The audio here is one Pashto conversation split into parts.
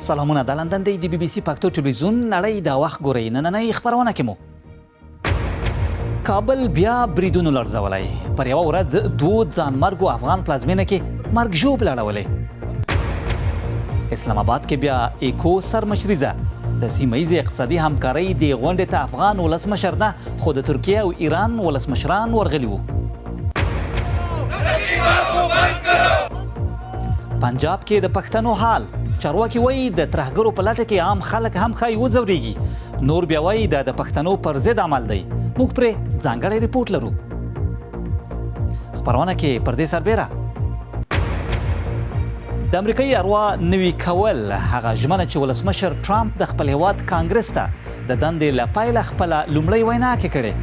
سلامونه د لندن د بي بي سي پښتو ټلویزیون نړۍ د وخت ګورئ نننۍ خبرونه کې مو کابل بیا بریدونو لړزولی پر یوه ورځ 2 ځانمرګو افغان پلازمینه کې مرګ ژوبله اړولې اسلام آباد کې بیا ایکو سرمشریزه د سیمه ییزې اقتصادي همکارۍ دې غونډې ته افغان ولسمشر نه خو د ترکیه او ایران ولسمشران ورغلي وو پنجاب کې د پښتنو حال چارواکي وایي د ترهګرو په لټه کې عام خلک هم ښایي وځورېږي نور بیا وایي دا د پښتنو پر ضد عمل دی موږ پرې ځانګړی ریپورټ لرو خپرونه کې پر دې سربیره د امریکایي اروا نوي کول هغه ژمنه چې ولسمشر ټرمپ د خپل هیواد کانګرس ته د دندې له پیله خپله لومړۍ وینا کې کړې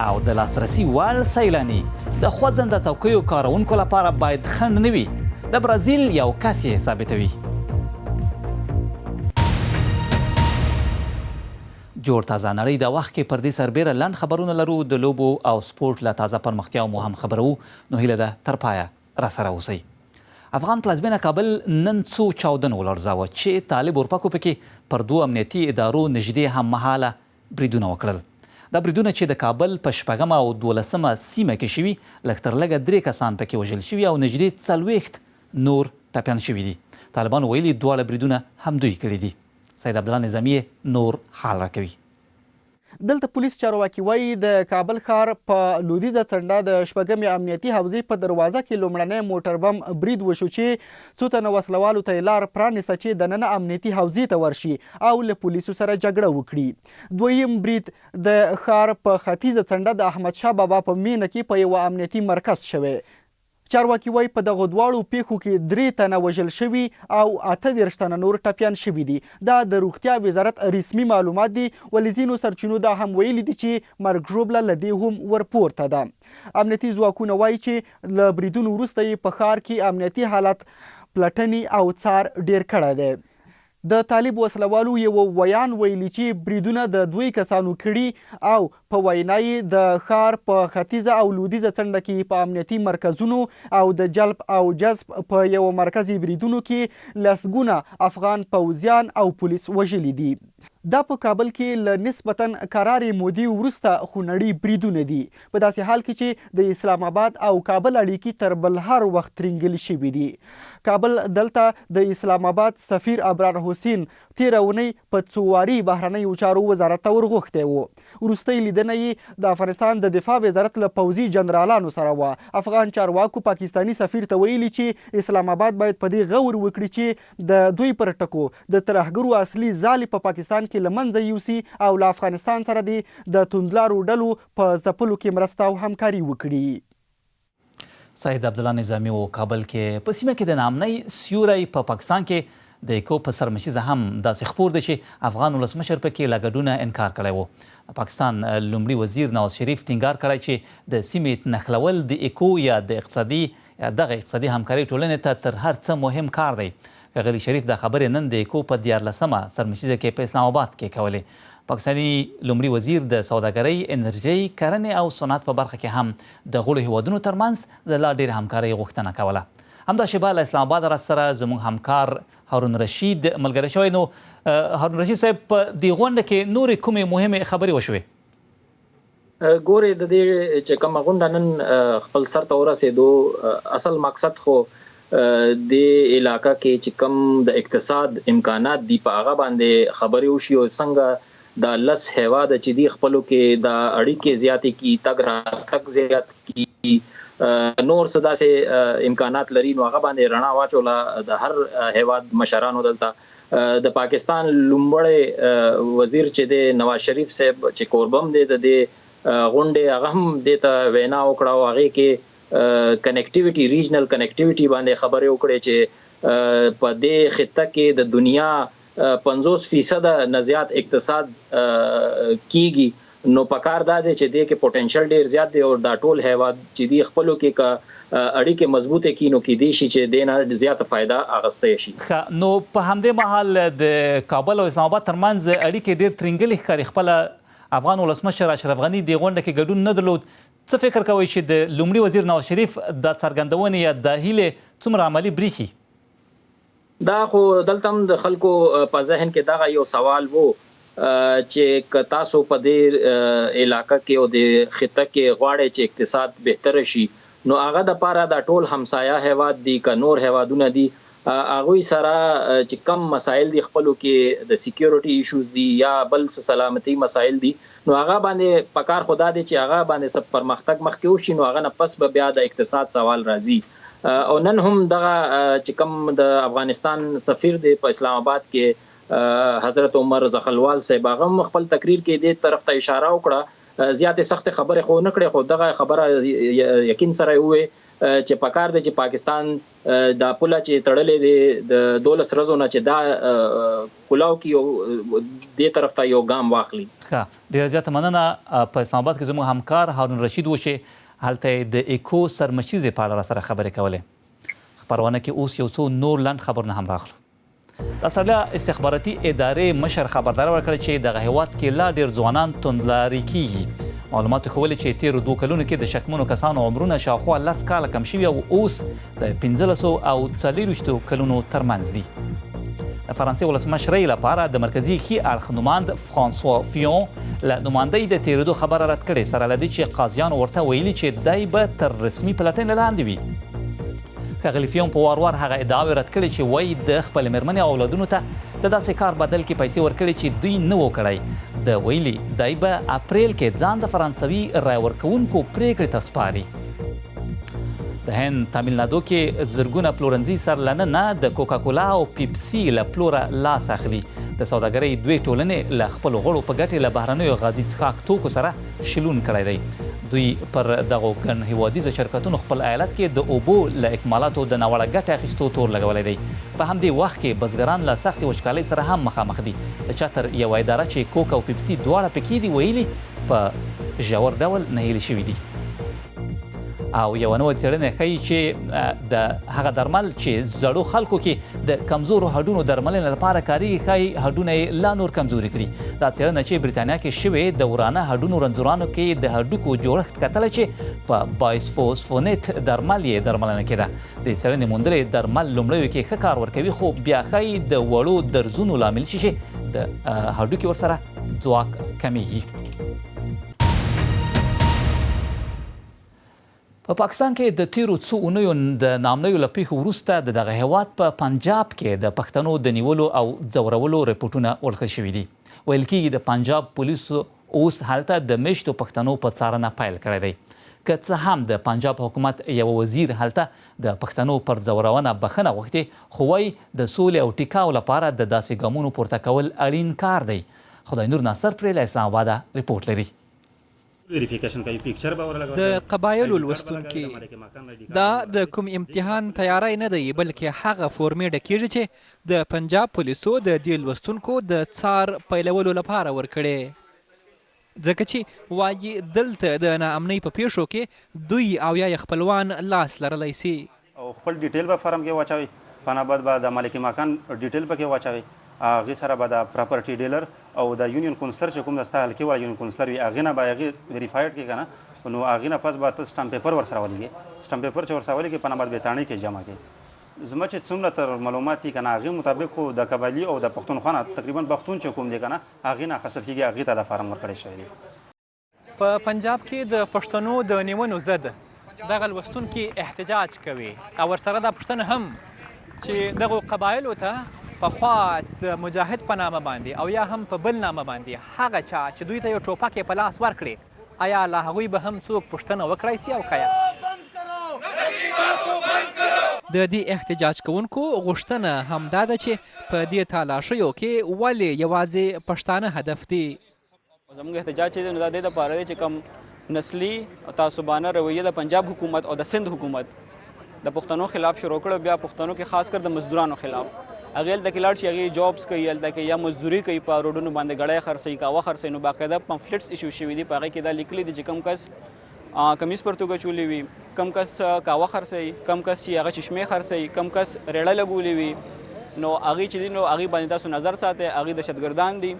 او د لاسرسي وړ سیلاني د خوځنده څوکیو کارونکو لپاره باید خنډ نه وي د برازیل یو کس یې ثابتوي جوړ تازه نړۍ د وخت کې پر دې سربیره لنډ خبرونه لرو د لوبو او سپورټ له تازه پرمختیاو مو هم خبرو نو هیله ده تر پایه راسره اوسئ افغان پلازمینه کابل نن څو چاودنو ولړزاوه چې طالب اورپکو پکې پر 2 امنیتي ادارو نږدې هممهاله بریدونه وکړل دا بریدونه چې د کابل په 6مه او 12مه سیمه کې شوي لږ تر لږه 3 کسان پکې وژل شوي او نږدې 40 نور ټپیان شوي دي طالبانو ویلي دواړه بریدونه همدوی کړي دي سید عبدالله نظامي نور حال راکوي دلته پولیس چارواکي وایي د کابل ښار په لویدیځه څنډه د 6مې امنیتي حوزې په دروازه کې لومړنی موټر بم برید وشو چې څو تنه وسلوالو ته یې لار پرانیسته چې دننه امنیتي حوزې ته ورشي او له پولیسو سره جګړه وکړي دویم برید د ښار په ختیځه څنډه د احمدشاه بابا په مینه کې په یوه امنیتي مرکز شوی چارواکي وایي په دغو دواړو پیښو کې 3 تنه وژل شوي او 38 تنه نور ټپیان شوي دي دا د روغتیا وزارت رسمي معلومات دي ولې ځینو سرچینو دا هم ویلي دي چې مرګ ژوبله له دې هم ورپورته ده امنیتي ځواکونه وایي چې له بریدونو وروسته یې په ښار کې امنیتي حالت پلټنې او څار ډیر کړی دی د طالب وسلوالو یو ویان ویلي چې بریدونه د 2 کسانو کړي او په وینا یې د ښار په ختیځه او لویدیځه څنډه کې په امنیتي مرکزونو او د جلب او جذب په یو مرکزي بریدونو کې لسګونه افغان پوځیان او پولیس وژلي دي دا په کابل کې له نسبتاً قرارې مودې وروسته خونړي بریدونه دي په داسې حال کې چې د اسلام آباد او کابل اړیکې تر بل هر وخت ترنګلې شوي دي کابل دلته د اسلام آباد سفیر ابرار حسین تیره اونۍ په 2 واري بهرنیو چارو وزارت ته ورغوښتی و وروستۍ لیدنه یې د افغانستان د دفاع وزارت له پوځي جنرالانو سره وه افغان چارواکو پاکستاني سفیر ته ویلي چې اسلام آباد باید په دې غور وکړي چې د دوی پر ټکو د ترهګرو اصلي ځالې په پاکستان کې له منځه یوسي او له افغانستان سره د توندلارو ډلو په ځپلو کې مرسته او همکاري وکړي سید عبدالله نظامي و کابل کې په سیمه کې د ناامنۍ سیوری په پاکستان کې د ایکو په سرمشیزه هم داسې خپور دی چې افغان ولسمشر پکې له ګډونه انکار کړی و پاکستان لومړي وزیر نواز شریف ټینګار کړی چې د سیمې نښلول د ایکو یا د اقتصادي همکارۍ ټولنې ته تر هر څه مهم کار دی ښاغلي شریف دا خبرې نن د ایکو په 14مه سرمشیزه کې په اسلام آباد کې کولې پاکستاني لومړي وزیر د سوداګرۍ انرژۍ کرنې او صنعت په برخه کې هم د غړو هیوادونو ترمنځ د لا ډېر همکارۍ غوښتنه کوله همدا شیبه له اسلام آباد سره زموږ همکار هارون رشید ملګری شوی نو هارون رشید صاحب په دې غونډه کې نورې کومې مهمې خبرې وشوې ګورې د دې چې کومه غونډه نن خپل سر ته ورسېدو اصل مقصد خو د علاقه کې چې کوم د اقتصاد امکانات دي په هغه باندې خبرې وشي او څنګه د لس هیواد چې دی خپلو کې د اړیکې زیاتې کی تګ راتګ زیات کی نور څه داسې امکانات لري نو هغه باندې رڼا واچوله د هر هیواد مشرانو دلته د پاکستان لومړی وزیر چې دی نواز شریف صاحب چې کوربم دی د دې غونډې هغه هم دې ته وینا وکړه او هغې کې کنیکټیویټي ریجنل کنیکټیویټي باندې خبرې وکړې چې په دې خطه کې د دنیا 50% نه زیات اقتصاد کیږي نو پکار دا دی چې دې کې پوتنشل ډیر زیات دی او دا ټول هیواد چې دی خپلو کې اړیکې مضبوطه کړي نو کېدای شي چې دې نه زیاته فایده اخیستی شي نو په همدې مهال د کابل او اسلام آباد ترمنځ اړیکې ډیر ترنګلې ښکاري خپله افغان ولسمشر اشرف غني دې غونډه کې ګډون نه درلود څه فکر کوئ چې د لومړي وزیر نواز شریف دا څرګندونې یا دا هیلې څومره عملي بریښي دا خو دلته هم د خلکو په ذهن کې دغه یو سوال وو چې که تاسو په دې علاقه کې او د خطه کې غواړئ چې اقتصاد بهتر شي نو هغه د پاره د ټول همسایه هیواد دي که نور هیوادونه دي هغوی سره چې کم مسایل دي خپلو کې د سکیورټي ایشوز دي یا بل سلامتي مسایل دي نو هغه باندې پکار خدا دي چې هغه باندې سب پرمختګ مخکې وشي نو هغه نه پس به بیا د اقتصاد سوال راځي او نن هم دغه چې کم د افغانستان سفیر دی په اسلام آباد کې حضرت عمر زخلوال صاحب هغه خپل تقریر کې دې طرف ته اشاره وکړه زیاتې سخت خبره خو نه کړې خو دغه خبره یقین سره وې چې پکار دی چې پاکستان د پوله چې تړلې دی د 12 ورځو نه چې دا کلاو کې یو دې طرف ته یو ګام واخلي. ډېر زیات مننه. په اسلام آباد کې زموږ همکار هارون رشید وشه هلته د ایکو سرمشیزې په اړه سره خبرې کولې. خبرونه کې اوس یو څو نور لنډ خبرونه هم راغلو. د استرالیا استخباراتي ادارې مشر خبرداری ورکړه چې دغه هیواد کې لا ډېر ځوانان توندلاري کیږي. معلوماتو ښودلي چې تیرو 2 کلونو کې د شکمنو کسانو عمرونه شاوخوا 10 کاله کم شوي او اوس د 15 او 40 کلونو ترمنځ دي. د فرانسې ولسمشرۍ لپاره د مرکزي ښي اړخ نماند فرانسوا فیون له نمایندۍ د تېرېدو خبره رد کړې سره له دې چې قاضیانو ورته ویلي چې دی به تر رسمي پلټنې لاندې وي. ښاغلي فیون په وار وار هغه ادعاوې رد کړې چې وایي د خپلې مېرمنې او اولادونو ته د داسې کار بدل کې پیسې ورکړې چې دوی نه و کړی. د ویلي دی به اپریل کې ځان د فرانسوي رای ورکوونکو پرېکړې ته سپاري. د هند تامل نادو کې زرګونه پلورنځي سر لننه د کوکا کولا او پیپسي له پلوره لاس اخلي. د سوداګرۍ دوی ټولنې له خپلو غړو په ګټې له بهرنیو غازي څښاک توکو سره شلون کړی دی. دوی پر دغو ګڼ هیوادیزو شرکتونو خپل ایالت کې د اوبو له اکمالاتو د ناوړه ګټې اخیستو تور لګولی دی. په همدې وخت کې بزګران له سختې وچکالۍ سره هم مخامخ دي. د چتر یوه اداره چې کوک او پیپسي دواړه پکې دي ویلي په ژور ډول نهیلي شوي دي. او یو نوې څېړنه ښیي چې د هغه درمل چې زړو خلکو کې د کمزورو هډونو درملنې لپاره کارېږي ښایي هډونه یې لا نور کمزوري کړي. دا څېړنه چې بریتانیا کې شوې د ورانه هډونو رنځورانو کې د هډوکو جوړښت کتله چې په بایسفوسفونیت درمل یې درملنه کېده. د څېړنې موندلې درمل لومړیو کې ښه کار ورکوي خو بیا ښایي د وړو درزونو لامل شي چې د هډوکي ورسره ځواک کمیږي. په پاکستان کې د تیرو څو اونیو د نامنیو له پیښو وروسته د دغه هیواد په پنجاب کې د پښتنو د نیولو او ځورولو رپورټونه ورکړل شوي دي. ویل کېږي د پنجاب پولیسو اوس هلته د میشتو پښتنو په څارنه پیل کړی دی. که څه هم د پنجاب حکومت یو وزیر هلته د پښتنو پر ځورونه بخښنه غوښتې خو وایي د سولې او ټیکاو لپاره د داسې ګامونو پورته کول اړین کار دی. خدای نور ناصر پرې له اسلام آباده رپورټ لري. د قبایلو لوستونکي دا د کوم امتحان تیاری نه دی بلکې هغه فورمې ډکیږي چې د پنجاب پولیسو د دې لوستونکو د څار پیلولو لپاره ورکړي. ځکه چې وایي دلته د ناامنۍ په پیښو کې دوی او یا خپلوان لاس لرلی سي او خپل ډیټیل به فارم کې واچوي. پناباد به د مالک مکان ډیټیل پکې واچوي. هغې سره به د پراپرټي ډیلر او د یونین کونسلر چې کوم د ستا حلقې والا یونین کونسلر وي هغې نه به هغې ویریفاید کړي که نه نو هغې نه پس به ته سټمپ پیپر ورسره ولېږې. سټمپ پیپر چې ورسره ولېږې په نبات بیتاڼۍ کې جمع کړي. زما چې څومره تر معلومات دي که نه هغې مطابق خو د قبایلي او د پښتونخوا نه تقریبا پښتون چې کوم دی که نه هغې نه اخیستل کېږي هغې ته دا فارم ورکړی شوی دی. په پنجاب کې د پښتنو د نیونو ضد دغه لوستونکي احتجاج کوي او ورسره دا پوښتنه هم چې دغو قبایلو ته پخوا د مجاهد په نامه باندې او یا هم په بل نامه باندې هغه چا چې دوی ته یو ټوپک یې په لاس ورکړي آیا له هغوی به هم څوک پوښتنه وکړی سي او که یا د دې احتجاج کوونکو غوښتنه همدا ده چې په دې تالاشیو کې ولې یوازې پښتانه هدف دي. زموږ احتجاج چې دی نو دا دې دپاره دی چې کوم نسلي او تعصبانه رویه د پنجاب حکومت او د سند حکومت د پښتنو خلاف شروع کړو بیا پښتنو کې خاص کر د مزدورانو خلاف هغې هلته کې لاړ شي هغې جابس کوي هلته کې یا مزدوري کوي په روډونو باندې ګړی خرڅوي قهوه خرڅوي نو باقاعده پمفلټس ایشو شوي دي په هغې کې دا لیکلي دي چې کوم کس کمیز پر توګه چولی وي کم کس قهوه خرڅوي کم کس چې هغه چشمې خرڅوي کم کس ریړه لګولې وي نو هغې چې دي نو هغې باندې تاسو نظر ساتئ هغې دهشتګردان دي.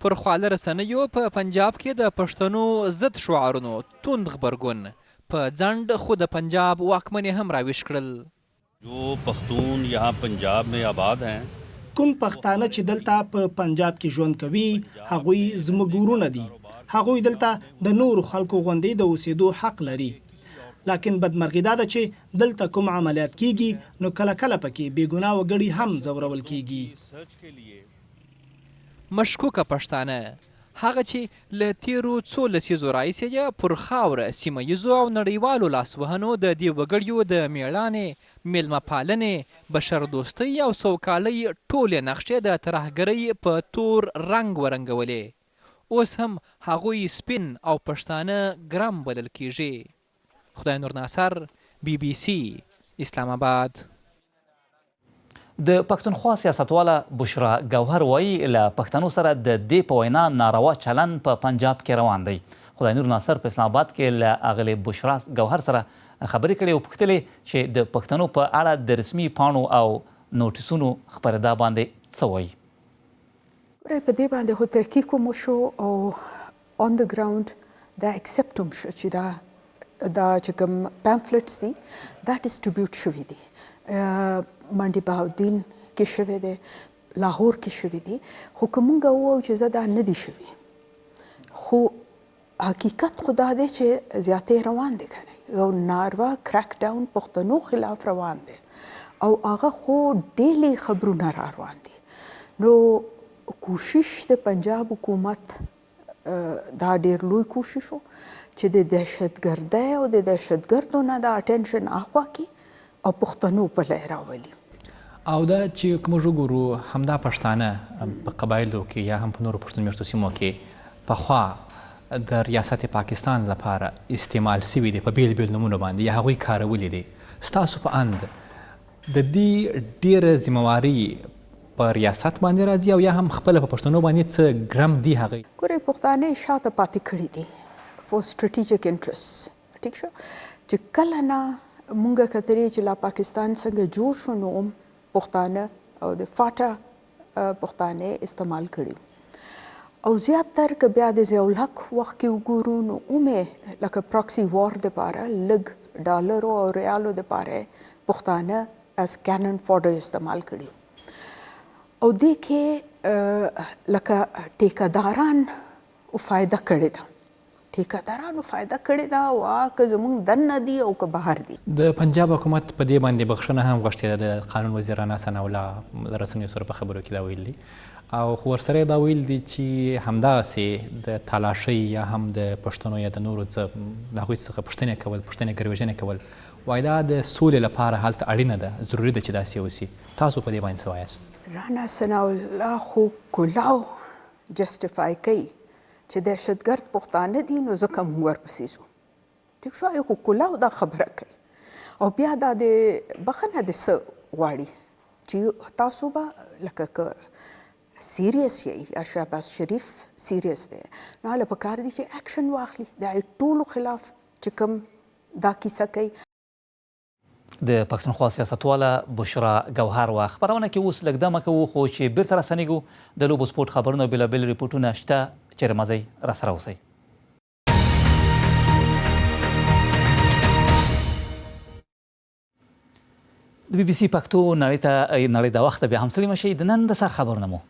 پر خواله رسنیو په پنجاب کې د پښتنو ضد شعارونو توند غبرګون په ځنډ خو د پنجاب واکمنې هم راویښ کړل. जो पख्तून यहाँ पंजाब में आबाद हैं کوم پښتانه چې دلته په پنجاب کې ژوند کوي هغوی زموږ ورونه دي. هغوی دلته د نورو خلکو غوندې د اوسېدو حق لري. لکن بدمرغي دا ده چې دلته کوم عملیات کیږي نو کله کله پکې بېګناه وګړي هم ځورول کیږي. مشکوکه پښتانه هغه چې له تیرو څو لسیزو راهیسې پر خاوره سیمه ییزو او نړیوالو لاسوهنو د دې وګړیو د میړانې، میلمه پالنې، بشردوستۍ او سوکالۍ ټولې نقشې د ترهګرۍ په تور رنګ ورنګولې. اوس هم هغوی سپین او پښتانه ګرم بلل کیږي. خدای نور ناصر، BBC اسلام آباد. د پښتونخوا سیاستواله بشرا ګوهر وایي له پښتنو سره د دې په وینا ناروا چلن په پنجاب کې روان دی. خدای نور ناصر په اسلام آباد کې له اغلې بشرا ګوهر سره خبرې کړې او پوښتلې چې د پښتنو په اړه د رسمي پاڼو او نوټیسونو خپرېدا باندې څه وایي. په دې باندې خو تحقیق هم وشو او آن د ګراوند دا اکسپټ هم شو چې دا چې کوم پامفلټس دي دا ډسټریبیوټ شوي دي. منډي بهاودین کې شوی دی، لاهور کې شوی دی، خو که موږ ووایو چې زه دا نه دي شوي، خو حقیقت خو دا دی چې زیاتې روان دی که نه، یو ناروا کریک ډاون پښتنو خلاف روان دی او هغه خو ډیلی خبرونه را روان دي. نو کوشش د پنجاب حکومت دا ډیر لوی کوشش و چې د دهشتګردۍ او د دهشتګردو نه د اټینشن اخوا کړي او پښتنو په لای راولي. او دا چې کوم وګورو همدا پښتانه په قبایلو کې یا هم په نورو پښتون میشتو سیمو کې پخوا د ریاست پاکستان لپاره استعمال سوي دي په بیل بیل نومونو باندې یا هغوی کارولي دي. ستاسو په اند د دې ډیره ذمهواري په ریاست باندې راځي او یا هم خپله په پښتنو باندې څه ګرم دي هغوی؟ ګورئ پښتانه شاته پاتې کړي دي فور سټریټیجیک انټرست. ټیک شو چې کله نه مونږ کترې چې لا پاکستان څنګه جوړ شو نو پښتانه او د فاټا پښتانه استعمال کړي او زیاتر که بیا د ضیاءالحق وخت کې وګورو نو اومې لکه پراکسي وار دپاره لږ ډالرو او ریالو دپاره پښتانه از کینن فوډر استعمال کړي او دې کې لکه ټیکهداران فایده کړې ده. ټیکهدارانو فایده کړې ده او که زموږ دننه دي او که بهر دي. د پنجاب حکومت په دې باندې بخښنه هم غوښتې ده. د قانون وزیر رانا ثناء الله د رسنیو سره په خبرو کې دا ویل دي او خو ورسره دا ویل دي چې همداسې د تالاشۍ یا هم د پښتنو یا د نورو څه د هغوی څخه پوښتنې کول، پوښتنې ګروېږنې کول وایي دا د سولې لپاره هلته اړینه ده، ضروري ده چې داسې وسي. تاسو په دې باندې څه وایاست؟ رانا ثناء الله خو کلاو جسټیفای کوي چې دهشتګرد پښتانه دي نو ځکه موږ ورپسې ځو. ټیک شو خو کلاو دا خبره کوي او بیا دا د بخښنه د څه غواړي چې تاسو به لکه که سیریس یې یا شهباز شریف سیریس دی نو هله پکار دي چې اکشن واخلي د ټولو خلاف چې کوم دا کیسه کوي. د پښتونخوا سیاستواله بشرا ګوهر وه. خپرونه کې اوس لږ دمه کوو خو چې بیرته راستنیږو د لوبو سپورټ خبرونه بېلابېل ریپورټونه شته چیرې مزئ راسره اوسئ. د BBC پښتو نړۍ د وخته بیا هم ستړي مشئ. د نن د سر خبرونه مو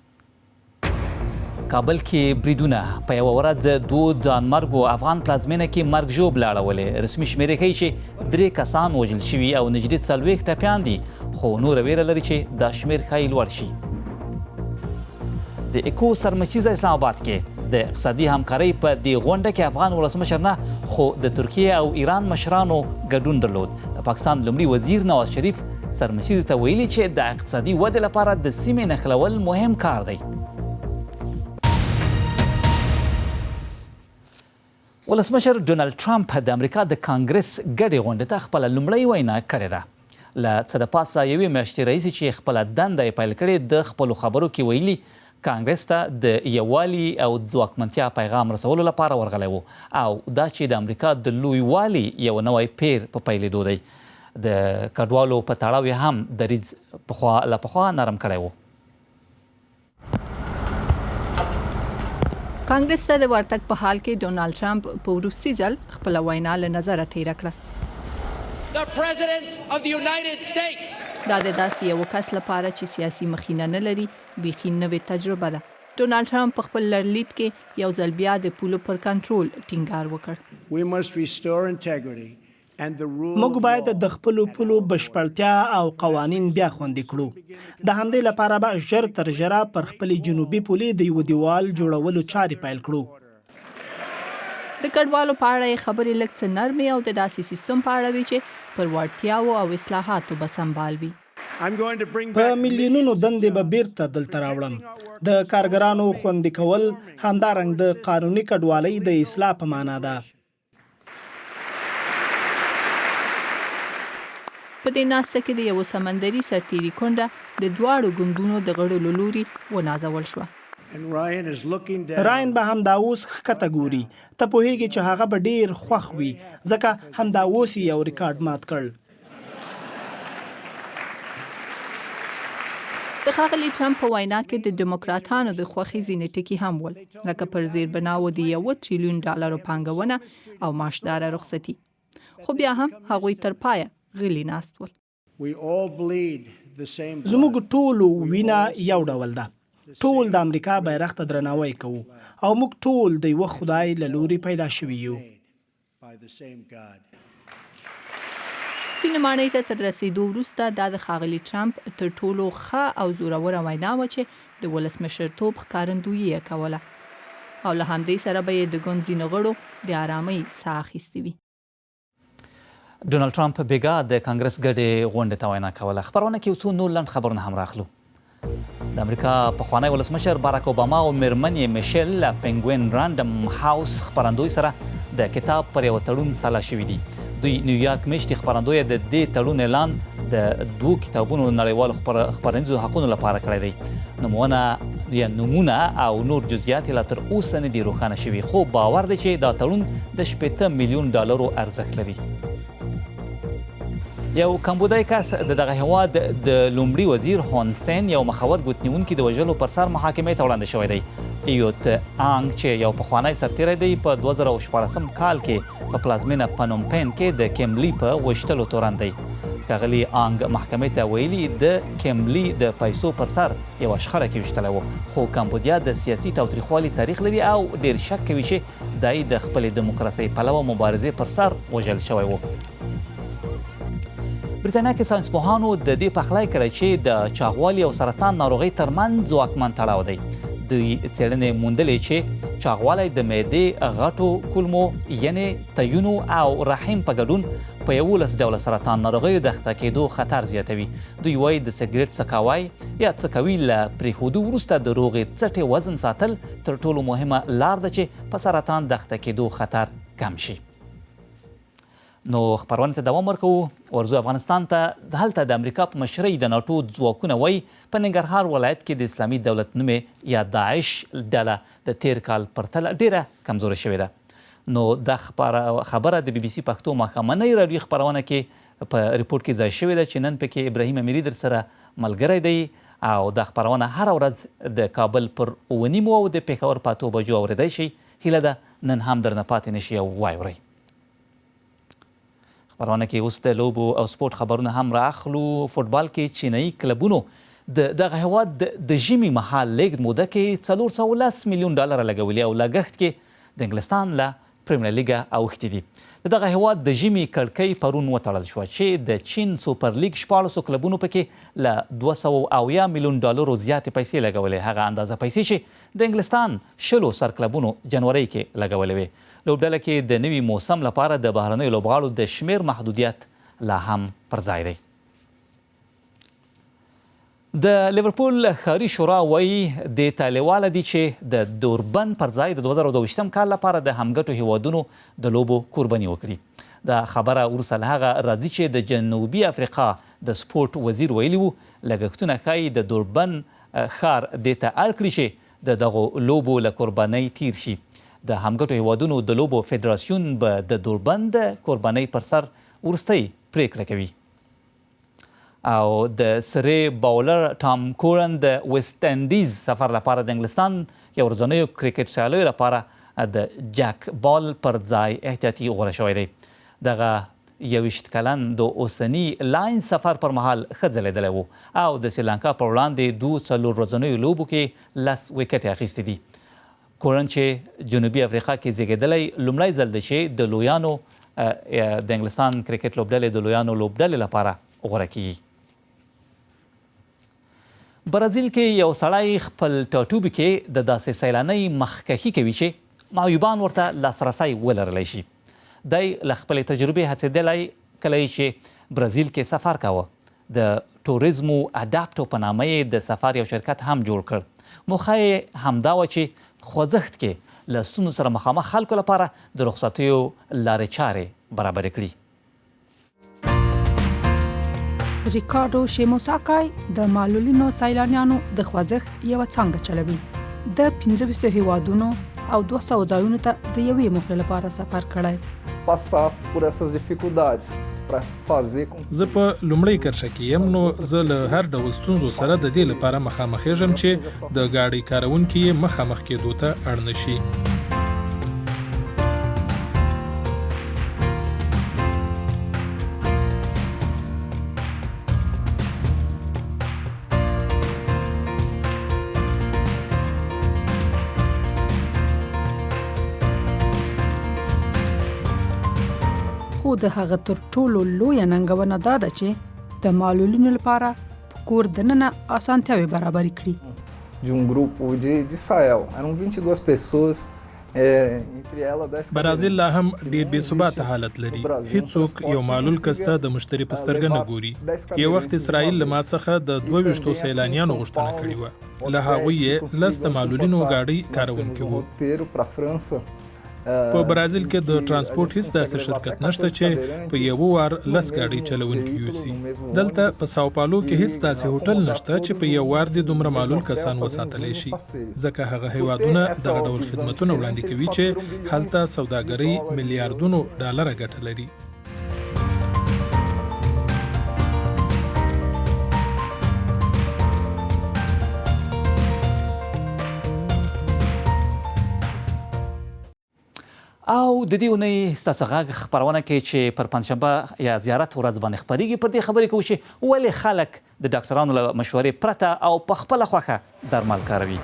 کابل کې بریدونه په یوه ورځ 2 ځانمرګو افغان پلازمینه کې مرګ ژوبله اړولې. رسمي شمېرې ښیي چې 3 کسان وژل شوي او نږدې 40 ټپیان دي خو نوره ویره لري چې دا شمېر ښایي لوړ شي. د اکو سرمچیزه اسلام آباد کې د اقتصادي همکارۍ په دې غونډه کې افغان ولسمشر نه خو د ترکیې او ایران مشرانو ګډون درلود. د پاکستان لومړي وزیر نواز شریف سرمچیزې ته ویلي چې د اقتصادي ودې لپاره د سیمې نښلول مهم کار دی. ولسمشر ډونالډ ټرمپ د امریکا د کانګرس ګډې غونډې ته خپله لومړۍ وینا کړې ده. له څه د پاسه یوې میاشتې راهیسې چې خپله دنده یې پیل کړې د خپلو خبرو کې ویلي کانګرس ته د یووالي او ځواکمنتیا پیغام رسولو لپاره ورغلی و او دا چې د امریکا د لوی والي یو نوی پیر په پیلېدو دی. د کډوالو په تړاو یې هم دریځ له پخوا نرم کړی و. کانګرس ته د ورتګ په حال کې ډونالډ ټرمپ په وروستي ځل خپله وینا له نظره تېره کړه. the President of the United States. دا د داسې یو کس لپاره چې سیاسي مخینه نه لري بیخي نوې تجربه ده. ډونالد ټرمپ په خپل لرلید کې یو ځل بیا د پولو پر کنټرول ټینګار وکړ. We must restore integrity and the rule. موږ باید د خپل پولو بشپړتیا او قوانین بیا خوندي کړو. د همدې لپاره به ژر تر ژره پر خپل جنوبي پولې د یو دیوال جوړولو چارې پیل کړو. د کډوالو په اړه خبرې لږ څه نرمې او د داسې سیستم په اړه وی چې پر وړتیاو او اصلاحاتو به سمبال وي. په میلیونونو دندې به بیرته دلته راوړم. د کارګرانو خوندي کول همدارنګ د قانوني کډوالۍ د اصلاح په معنا ده. په دې ناسته کې د یو سمندري سرتیري کونډه د دواړو ګوندونو د غړو له لوري ونازول شوه. راین به هم دا اوس ښکته ګوري. ته پوهیږي چې هغه به ډیر خوښ وي ځکه هم دا اوس یو ریکارډ مات کړ. د ښاغلي ټرمپ په وینا کې د ډیموکراتانو د خوښۍ ځینې ټکي هم ول لکه پر زیربناو د $1 تریلیون پانګونه او معاشداره رخصتي. خو بیا هم هغوی تر پایه غلي ناست ول. زموږ ټولو وینا یو ډول ده. ټول د امریکا بیرغ ته درناوی کوو او موږ ټول د یو خدای له لوري پیدا شوي یو. سپینې ماڼۍ ته تر رسیدو وروسته دا د ښاغلي ټرمپ تر ټولو ښه او زوروره وینا وه چې د ولسمشرتوب ښکارندویي یې کوله او له همدې سره به یې د ګوند ځینو غړو د آرامۍ ساه اخیستې وي. ډونالد ټرمپ بیګا د کانګرس ګډې غونډې ته وینا کوله. خبرونه کې یو څو نور لنډ خبرونه هم راخلو. د امریکا پخوانی ولسمشر باراک اوباما او میرمن یې میشل له پنګوین رانډم هاوس خپرندوی سره د کتاب پر یو تړون سلا شوي دي. دوی نیویارک میشتي خپرندوی د دې تړون اعلان د 2 کتابونو نړیوالو خپرندویزو حقونو لپاره کړی دی. نومونه او نور جزئیات لا تر اوسه نه دي روښانه شوي خو باور دی چې دا تړون د $80 میلیون ارزښت لري. یو کمبودای کس د دغه هیواد د لومړي وزیر هون سین یو مخور ګوتنیونکي د وژلو پر سر محاکمې ته وړاندې شوی دی. ایوت آنګ چې یو پخوانی سرتیری دی په 2014 کال کې په پلازمینه پنوم پین کې د کیملی په وشتلو تورن دی. ښاغلي آنګ محکمې ته ویلي د کیملی د پیسو پر سر یو شخړه کې وشتلی و خو کمبودیا د سیاسي تاوتریخوالي تاریخ لري او ډیر شک کوي چې دای د خپلې دیموکراسۍ پلوه مبارزې پر سر وژل شوی و. بریتانیا کې ساینسپوهانو د دې پخلی کړی چې د چاغوالي او سرطان ناروغۍ ترمنځ ځواکمن تړاو دی. دوی څېړنې موندلې چې چاغوالی د معدې غټو کولمو یعنې تیونو او رحم په ګډون په 11 ډوله سرطان ناروغیو د اخته کېدو خطر زیاتوي. دوی وایي د سګرټ څکاوی یا څکوي له پرېښودو وروسته د روغې څټې وزن ساتل تر ټولو مهمه لار ده چې په سرطان د اخته کېدو خطر کم شي. نو خبرونه ته دوام ورکوو. ورځو افغانستان ته هلته د امریکا په مشرۍ د ناټو ځواکونه وایي په ننګرهار ولایت کې د اسلامي دولت نومې یا داعش ډله د تیر کال پرتله ډیره کمزورې شوې ده. نو دا خبره د BBC پښتو ماښامنۍ راډیو خبرونه کې په ریپورت کې ځای شوې ده چې نن پکې ابراهیم امیري در سره ملګری دی او دا خبرونه هره ورځ د کابل پر 9:30 او د پېښور په 8 بجو اورېدی شي. هیله ده نن هم درنه پاتې نشي او واورئ. خبرونه کې اوس د لوبو او سپورت خبرونه هم راخلو. فوټبال کې چینایي کلبونو د دغه هیواد د ژمي مهال لیګ موده کې $410 میلیون لګولي او لګښت کې د انګلستان له پریمیر لیګه اوښتي دي. د دغه هیواد د ژمي کړکۍ پرون وتړل شوه چې د چین سوپر لیګ 14 کلبونو پکې له $270 میلیون زیاتې پیسې لګولې. هغه اندازه پیسې چې د انګلستان 10 سر کلبونو جنوري کې لګولې وې. لوبډله کې د نوي موسم لپاره د بهرنیو لوبغاړو د شمیر محدودیت لا هم پر ځای دی. د لیورپول ښاري شورا وایي د تالیواله دي چې د دوربن پر ځای د 2022 کال لپاره د همګټو هیوادونو د لوبو قرباني وکړي. دا خبره وروسته له هغه راځي چې د جنوبي افریقا د سپورت وزیر ویلي وو لګښتونه ښایي د دوربن ښار دې ته اړ کړي چې د دغو لوبو له قربانۍ تیر شي. د همګټو هیوادونو د لوبو فدراسیون به د دوربن د قربانۍ پر سر وروستۍ پریکړه کوي. او د سری باولر ټام کورن د ویسټ انډیز سفر لپاره د انګلستان یو ورځنیو کرکټ سیالیو لپاره د جک بال پر ځای احتیاطي غوره شوی دی. دغه 21 کلن د اوسني لاین سفر پر مهال ښه ځلېدلی و او د سریلانکا پر وړاندې 2 ورځنیو لوبو کې 10 ویکټې اخیستې دي. کورن چې جنوبي افریقا کې زیږېدلی لومړی ځل دی چې د لویانو د انګلستان کرکټ لوبډلې د لویانو لوبډلې لپاره غوره کیږي. برازیل کې یو سړی خپل ټاټوبي کې د داسې سیلانۍ مخکښي کوي چې معیوبان ورته لاسرسی ولرلی شي. دی له خپلې تجربې هڅېدلی کله چې برازیل کې سفر کاوه. د ټوریزمو اډاپټو په نامه یې د سفر یو شرکت هم جوړ کړ. موخه یې همدا وه چې خوځښت کې له ستونزو سره مخامخ خلکو لپاره د رخصتیو لارې چارې برابرې کړي. ریکارډو شیموساکای د معلولینو سیلانیانو د خوځښت یوه څانګه چلوي. د 15 هیوادونو او 200 ځایونو ته د یوې موخې لپاره سفر کړی. زه په لومړۍ کرښه کې یم، نو زه له هر ډول ستونزو سره د دې لپاره مخامخېږم چې د ګاډۍ کاروونکي یې مخامخ کېدو ته اړ نه شي. خو د هغه تر ټولو لویه ننګونه دا ده چې د معلولینو لپاره په کور دننه اسانتیاوې برابرې کړي. برازیل لا هم ډیر بې ثباته حالت لري. هیڅوک یو معلول کس ته د مشتری په سترګه نه ګوري. یو وخت اسرائیل له ما څخه د 22 سیلانیانو غوښتنه کړې وه. له هغوی یې 10 د معلولینو ګاډۍ کاروونکي وو. په برازیل کې د ترانسپورت هیڅ داسې شرکت نشته چې په یو وار 10 ګاډۍ چلونکي یوسي. دلته په ساو پالو کې هیڅ داسې هوټل نشته چې په یو وار د دومره معلول کسان وساتلی شي، ځکه هغه هیوادونه دغه ډول خدمتونه وړاندې کوي چې هلته سوداګرۍ میلیارډونو ډالره ګټه لري. او د دې اونۍ ستاسو غږ خپرونه کې چې پر پنځشنبه یا زیارت ورځ باندې خپرېږي پر دې خبرې کوو چې ولې خلک د ډاکټرانو له مشورې پرته او په خپله خوښه درمل کاروي.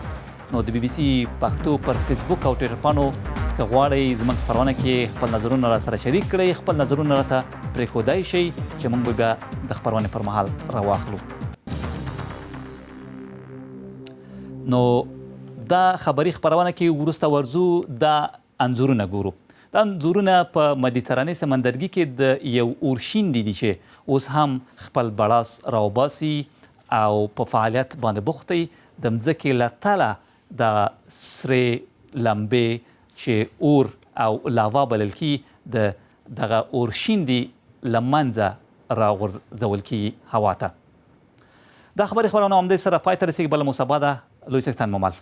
نو د BBC پښتو پر فیسبوک او ټویټر پاڼو که غواړئ زموږ خپرونه کې خپل نظرونه راسره شریک کړئ، خپل نظرونه راته پرېښودای شئ چې موږ به بیا د خپرونې پر مهال راواخلو. نو دا خبري خپرونه کې وروسته ورځو دا انځورونه ګورو. دا انځورونه په مدیترانې سمندرګي کې د یو اورشیندي دي چې اوس هم خپل بړاس راوباسي او په فعالیت باندې بوخت دی. د مځکې له تله د سرې لمبې چې اور او لاوا بلل کیږي دغه اورشیندي له منځه راغورځول کیږي هوا ته. دا خبرې خپرونه همدې سره پای ته رسېږي. بله مو سبا ده. لوی څښتن مو مل.